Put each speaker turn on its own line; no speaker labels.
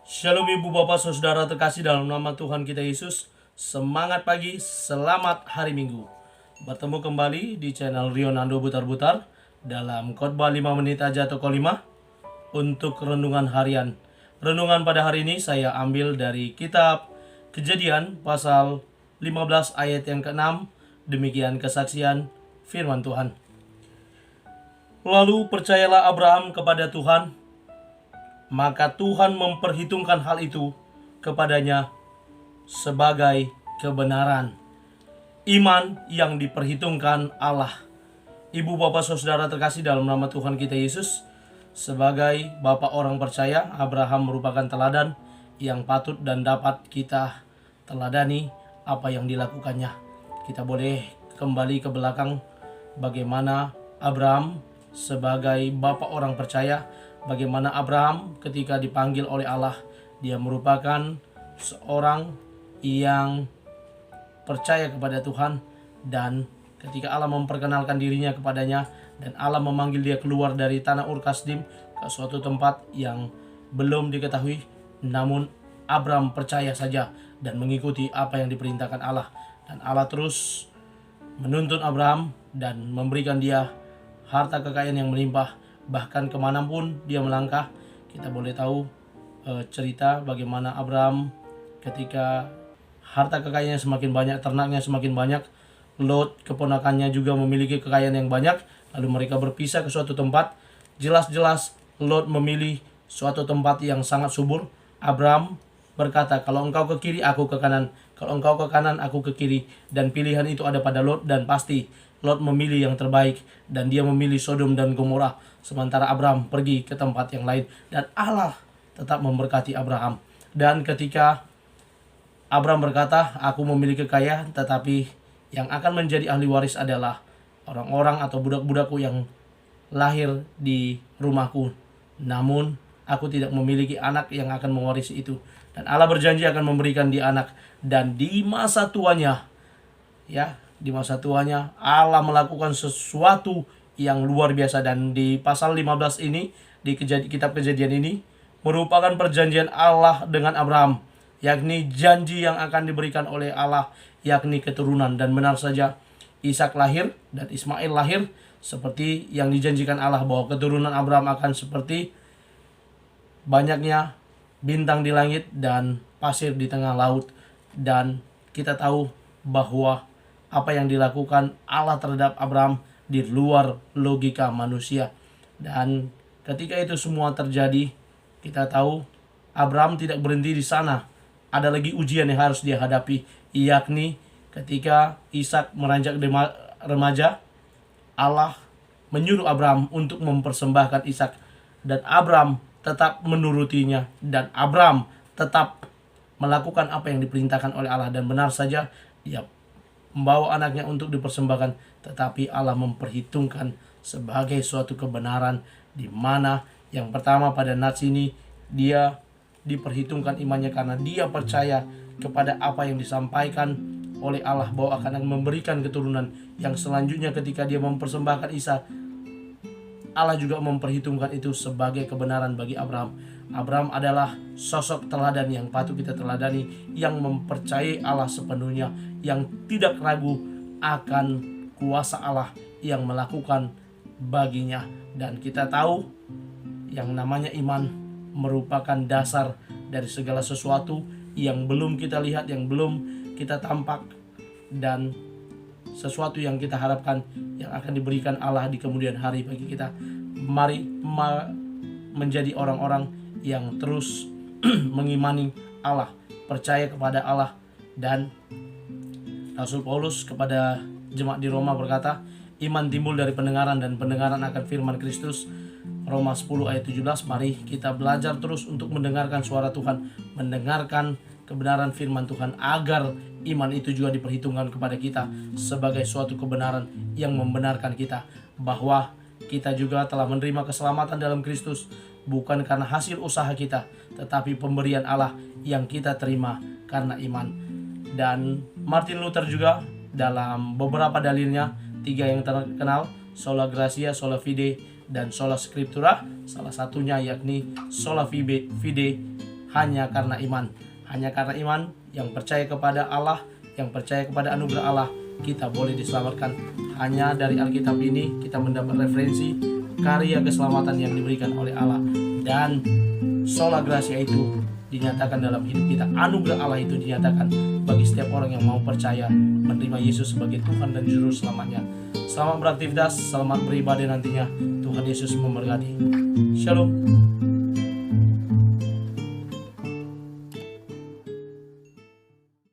Shalom Ibu Bapak Saudara terkasih dalam nama Tuhan kita Yesus. Semangat pagi, selamat hari Minggu. Bertemu kembali di channel Rionando Butar-Butar dalam khotbah 5 menit aja toko 5 untuk renungan harian. Renungan pada hari ini saya ambil dari kitab Kejadian pasal 15 ayat yang ke-6. Demikian kesaksian firman Tuhan. Lalu percayalah Abraham kepada Tuhan, maka Tuhan memperhitungkan hal itu kepadanya sebagai kebenaran. Iman yang diperhitungkan Allah. Ibu bapak saudara terkasih dalam nama Tuhan kita Yesus, sebagai bapak orang percaya, Abraham merupakan teladan yang patut dan dapat kita teladani apa yang dilakukannya. Kita boleh kembali ke belakang bagaimana Abraham sebagai bapak orang percaya, bagaimana Abraham ketika dipanggil oleh Allah, dia merupakan seorang yang percaya kepada Tuhan, dan ketika Allah memperkenalkan dirinya kepadanya dan Allah memanggil dia keluar dari tanah Ur Kasdim ke suatu tempat yang belum diketahui, namun Abraham percaya saja dan mengikuti apa yang diperintahkan Allah, dan Allah terus menuntun Abraham dan memberikan dia harta kekayaan yang melimpah. Bahkan kemanapun dia melangkah, kita boleh tahu cerita bagaimana Abraham ketika harta kekayaannya semakin banyak, ternaknya semakin banyak, Lot keponakannya juga memiliki kekayaan yang banyak, lalu mereka berpisah ke suatu tempat. Jelas-jelas Lot memilih suatu tempat yang sangat subur. Abraham berkata, kalau engkau ke kiri, aku ke kanan. Kalau engkau ke kanan, aku ke kiri. Dan pilihan itu ada pada Lot, dan pasti Lot memilih yang terbaik, dan dia memilih Sodom dan Gomora, sementara Abraham pergi ke tempat yang lain, dan Allah tetap memberkati Abraham. Dan ketika Abraham berkata, aku memiliki kekayaan, tetapi yang akan menjadi ahli waris adalah orang-orang atau budak-budakku yang lahir di rumahku, namun aku tidak memiliki anak yang akan mewarisi itu. Dan Allah berjanji akan memberikan dia anak, dan di masa tuanya, di masa tuanya Allah melakukan sesuatu yang luar biasa. Dan di pasal 15 ini, di kitab Kejadian ini, merupakan perjanjian Allah dengan Abraham, yakni janji yang akan diberikan oleh Allah, yakni keturunan. Dan benar saja Ishak lahir dan Ismail lahir seperti yang dijanjikan Allah, bahwa keturunan Abraham akan seperti banyaknya bintang di langit dan pasir di tengah laut. Dan kita tahu bahwa apa yang dilakukan Allah terhadap Abraham di luar logika manusia. Dan ketika itu semua terjadi, kita tahu Abraham tidak berhenti di sana. Ada lagi ujian yang harus dia hadapi, yakni ketika Ishak meranjak remaja, Allah menyuruh Abraham untuk mempersembahkan Ishak, dan Abraham tetap menurutinya, dan Abraham tetap melakukan apa yang diperintahkan oleh Allah. Dan benar saja dia membawa anaknya untuk dipersembahkan, tetapi Allah memperhitungkan sebagai suatu kebenaran, di mana yang pertama pada nats ini dia diperhitungkan imannya karena dia percaya kepada apa yang disampaikan oleh Allah, bahwa akan memberikan keturunan. Yang selanjutnya ketika dia mempersembahkan Isa, Allah juga memperhitungkan itu sebagai kebenaran bagi Abraham. Abraham adalah sosok teladan yang patut kita teladani, yang mempercayai Allah sepenuhnya, yang tidak ragu akan kuasa Allah yang melakukan baginya. Dan kita tahu yang namanya iman merupakan dasar dari segala sesuatu yang belum kita lihat, yang belum kita tampak, dan sesuatu yang kita harapkan yang akan diberikan Allah di kemudian hari bagi kita. Mari menjadi orang-orang yang terus mengimani Allah, percaya kepada Allah. Dan Rasul Paulus kepada jemaat di Roma berkata, iman timbul dari pendengaran, dan pendengaran akan firman Kristus. Roma 10 ayat 17. Mari kita belajar terus untuk mendengarkan suara Tuhan, mendengarkan kebenaran firman Tuhan, agar iman itu juga diperhitungkan kepada kita sebagai suatu kebenaran yang membenarkan kita bahwa kita juga telah menerima keselamatan dalam Kristus, bukan karena hasil usaha kita, tetapi pemberian Allah yang kita terima karena iman. Dan Martin Luther juga dalam beberapa dalilnya, 3 yang terkenal, sola gratia, sola fide, dan sola scriptura, salah satunya yakni sola fide, hanya karena iman. Hanya karena iman, yang percaya kepada Allah, yang percaya kepada anugerah Allah, kita boleh diselamatkan. Hanya dari Alkitab ini kita mendapat referensi karya keselamatan yang diberikan oleh Allah. Dan sola gratia itu dinyatakan dalam hidup kita. Anugerah Allah itu dinyatakan bagi setiap orang yang mau percaya menerima Yesus sebagai Tuhan dan Juru Selamatnya. Selamat beraktivitas, selamat beribadah nantinya. Tuhan Yesus memberkati. Shalom.